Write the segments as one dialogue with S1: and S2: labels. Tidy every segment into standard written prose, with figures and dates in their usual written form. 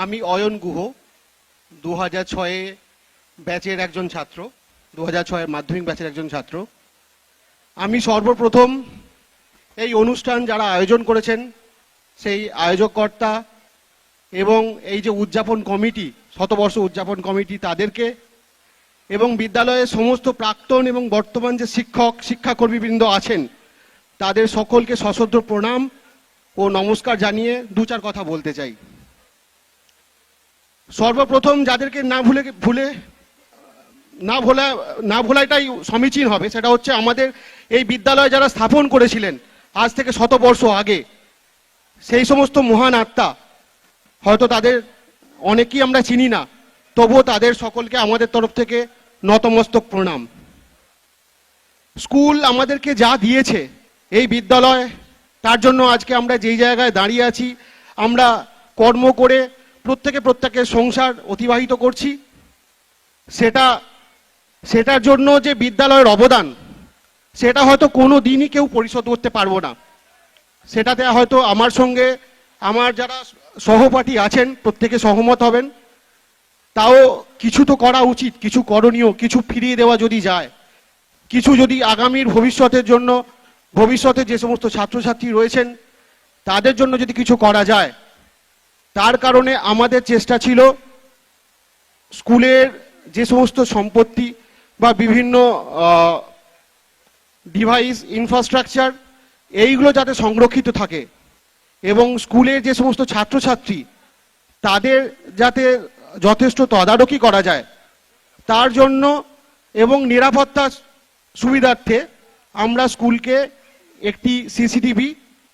S1: আমি অয়ন গুহ 2006 ব্যাচের একজন ছাত্র, 2006 মাধ্যমিক ব্যাচের একজন ছাত্র। আমি সর্বপ্রথম এই অনুষ্ঠান যারা আয়োজন করেছেন সেই আয়োজককর্তা এবং এই যে উদযাপন কমিটি, শতবর্ষ উদযাপন কমিটি, তাদেরকে এবং বিদ্যালয়ের সমস্ত প্রাক্তন এবং বর্তমান যে শিক্ষাকর্মীবৃন্দ আছেন তাদের সকলকে সশ্রদ্ধ প্রণাম ও নমস্কার জানিয়ে দু চার কথা বলতে চাই। সর্বপ্রথম যাদেরকে না ভোলাটাই সমীচীন হবে, সেটা হচ্ছে আমাদের এই বিদ্যালয় যারা স্থাপন করেছিলেন আজ থেকে শতবর্ষ আগে, সেই সমস্ত মহান আত্মা। হয়তো তাদের অনেকেই আমরা চিনি না, তবুও তাদের সকলকে আমাদের তরফ থেকে নতমস্তক প্রণাম। স্কুল আমাদেরকে যা দিয়েছে, এই বিদ্যালয়, তার জন্য আজকে আমরা যেই জায়গায় দাঁড়িয়ে আছি, আমরা কর্ম করে প্রত্যেকের সংসার অতিবাহিত করছি। সেটার জন্য যে বিদ্যালয়ের অবদান, সেটা হয়তো কোনো দিনই কেউ পরিশোধ করতে পারবো না। সেটাতে হয়তো আমার সঙ্গে আমার যারা সহপাঠী আছেন প্রত্যেকে সহমত হবেন। তাও কিছু তো করা উচিত, কিছু করণীয়, কিছু ফিরিয়ে দেওয়া যদি যায়, কিছু যদি আগামীর ভবিষ্যতে যে সমস্ত ছাত্রছাত্রী রয়েছেন তাদের জন্য যদি কিছু করা যায়, তার কারণে আমাদের চেষ্টা ছিল স্কুলের যে সমস্ত সম্পত্তি বা বিভিন্ন ডিভাইস, ইনফ্রাস্ট্রাকচার, এইগুলো যাতে সংরক্ষিত থাকে এবং স্কুলের যে সমস্ত ছাত্রছাত্রী তাদের যাতে যথেষ্ট তদারকি করা যায়, তার জন্য এবং নিরাপত্তা সুবিধার্থে আমরা স্কুলকে একটি সিসিটিভি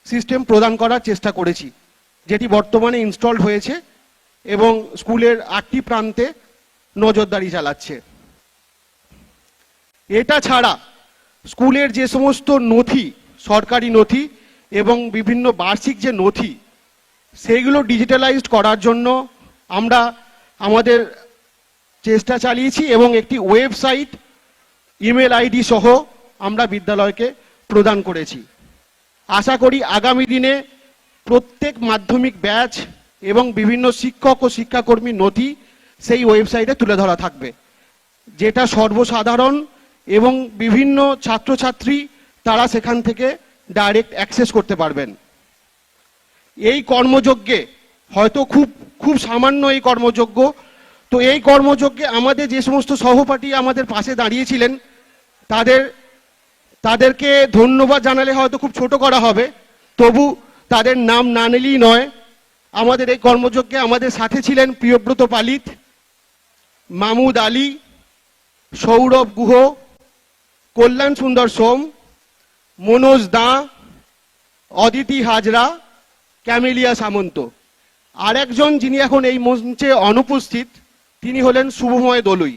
S1: সিস্টেম প্রদান করার চেষ্টা করেছি, যেটি বর্তমানে ইনস্টলড হয়েছে এবং স্কুলের 8টি প্রান্তে নজরদারি চালাচ্ছে। এটা ছাড়া স্কুলের যে সমস্ত নথি, সরকারি নথি এবং বিভিন্ন বার্ষিক যে নথি, সেইগুলো ডিজিটালাইজড করার জন্য আমরা আমাদের চেষ্টা চালিয়েছি এবং একটি ওয়েবসাইট, ইমেল আইডি সহ আমরা বিদ্যালয়কে প্রদান করেছি। আশা করি আগামী দিনে প্রত্যেক মাধ্যমিক ব্যাচ এবং বিভিন্ন শিক্ষক ও শিক্ষাকর্মী নথি সেই ওয়েবসাইটে তুলে ধরা থাকবে, যেটা সর্বসাধারণ এবং বিভিন্ন ছাত্রছাত্রী তারা সেখান থেকে ডাইরেক্ট অ্যাক্সেস করতে পারবেন। এই কর্মযজ্ঞে হয়তো খুব সামান্য এই কর্মযজ্ঞ, তো এই কর্মযজ্ঞে আমাদের যে সমস্ত সহপাঠী আমাদের পাশে দাঁড়িয়েছিলেন তাদেরকে ধন্যবাদ জানালে হয়তো খুব ছোট করা হবে, তবু তাদের নাম না নিলেই নয়। আমাদের এই কর্মযজ্ঞে আমাদের সাথে ছিলেন প্রিয়ব্রত পালিত, মামুদ আলী, সৌরভ গুহ, কল্যাণ সুন্দর সোম, মনোজ দা, অদিতি হাজরা, ক্যামেলিয়া সামন্ত। আর একজন যিনি এখন এই মঞ্চে অনুপস্থিত, তিনি হলেন শুভময় দলুই।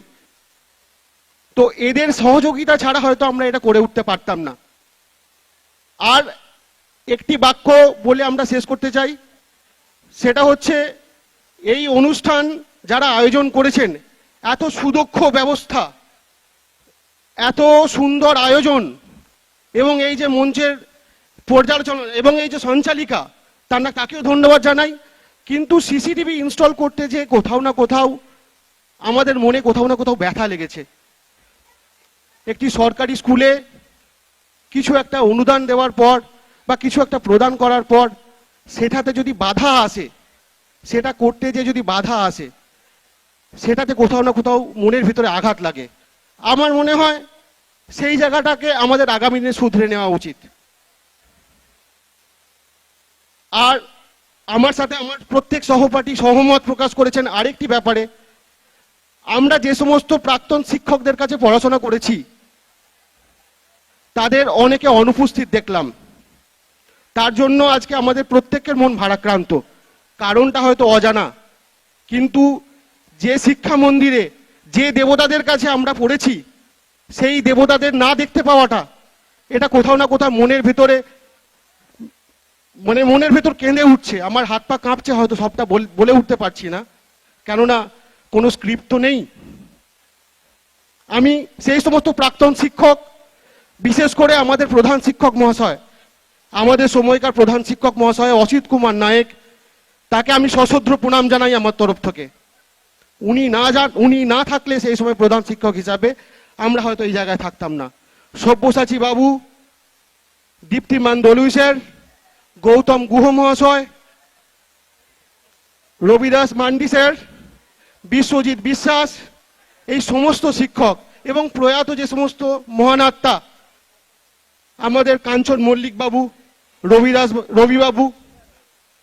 S1: তো এদের সহযোগিতা ছাড়া হয়তো আমরা এটা করে উঠতে পারতাম না। আর একটি বাক্য বলে আমরা শেষ করতে চাই, সেটা হচ্ছে এই অনুষ্ঠান যারা আয়োজন করেছেন, এত সুদক্ষ ব্যবস্থা, এত সুন্দর আয়োজন এবং এই যে মঞ্চের পর্যালোচনা এবং এই যে সঞ্চালিকা, তাকেও ধন্যবাদ জানাই। কিন্তু সিসিটিভি ইনস্টল করতে যে কোথাও না কোথাও আমাদের মনে কোথাও না কোথাও ব্যথা লেগেছে। একটি সরকারি স্কুলে কিছু একটা অনুদান দেওয়ার পর বা কিছু একটা প্রদান করার পর সেটাতে যদি বাধা আসে, সেটা করতে যে যদি বাধা আসে, সেটাতে কোথাও না কোথাও মনের ভিতরে আঘাত লাগে। আমার মনে হয় সেই জায়গাটাকে আমাদের আগামী দিনে শুধরে নেওয়া উচিত। আর আমার সাথে আমার প্রত্যেক সহপাঠী সহমত প্রকাশ করেছেন আরেকটি ব্যাপারে। আমরা যে সমস্ত প্রাক্তন শিক্ষকদের কাছে পড়াশোনা করেছি তাদের অনেকে অনুপস্থিত দেখলাম। তার জন্য আজকে আমাদের প্রত্যেকের মন ভারাক্রান্ত। কারণটা হয়তো অজানা, কিন্তু যে শিক্ষা মন্দিরে যে দেবতাদের কাছে আমরা পড়েছি, সেই দেবতাদের না দেখতে পাওয়াটা, এটা কোথাও না কোথাও মনের ভেতর কেঁদে উঠছে। আমার হাত পা কাঁপছে, হয়তো সবটা বলে উঠতে পারছি না, কেননা কোনো স্ক্রিপ্ট তো নেই। আমি সেই সমস্ত প্রাক্তন শিক্ষক, বিশেষ করে আমাদের প্রধান শিক্ষক মহাশয়, আমাদের সময়কার প্রধান শিক্ষক মহাশয় অসিত কুমার নায়েক, তাকে আমি সশ্রদ্ধ প্রণাম জানাই আমার তরফ থেকে। উনি না থাকলে সেই সময় প্রধান শিক্ষক হিসাবে আমরা হয়তো এই জায়গায় থাকতাম না। সব্যসাচী বাবু, দীপ্তিমান দলুই স্যার, গৌতম গুহ মহাশয়, রবিদাস মান্ডি স্যার, বিশ্বজিৎ বিশ্বাস, এই সমস্ত শিক্ষক এবং প্রয়াত যে সমস্ত মহান আত্মা, আমাদের কাঞ্চন মল্লিক বাবু, রবিবাবু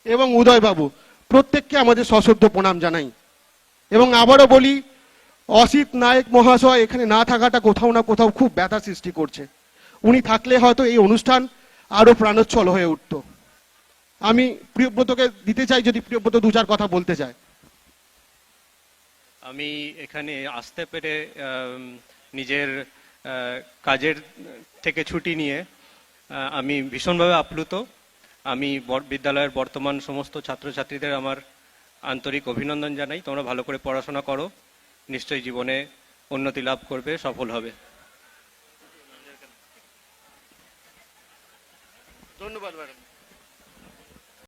S1: এবং উদয় বাবু, প্রত্যেককে আমাদের সশ্রদ্ধ প্রণাম জানাই। এবং আবারও বলি, অসিত নায়ক মহাশয় এখানে না থাকাটা কোথাও না কোথাও খুব ব্যথা সৃষ্টি করছে। উনি থাকলে হয়তো এই অনুষ্ঠান আরো প্রাণোচ্ছল হয়ে উঠত। আমি প্রিয়ব্রতকে দিতে চাই, যদি প্রিয়ব্রত দু চার কথা বলতে চায়।
S2: আমি এখানে আসতে পেরে নিজের কাজের থেকে ছুটি নিয়ে আমি ভীষণভাবে আপ্লুত। আমি বিদ্যালয়ের বর্তমান সমস্ত ছাত্রছাত্রীদের আমার আন্তরিক অভিনন্দন জানাই। তোমরা ভালো করে পড়াশোনা করো, নিশ্চয়ই জীবনে উন্নতি লাভ করবে, সফল হবে।
S1: ধন্যবাদ ম্যাডাম।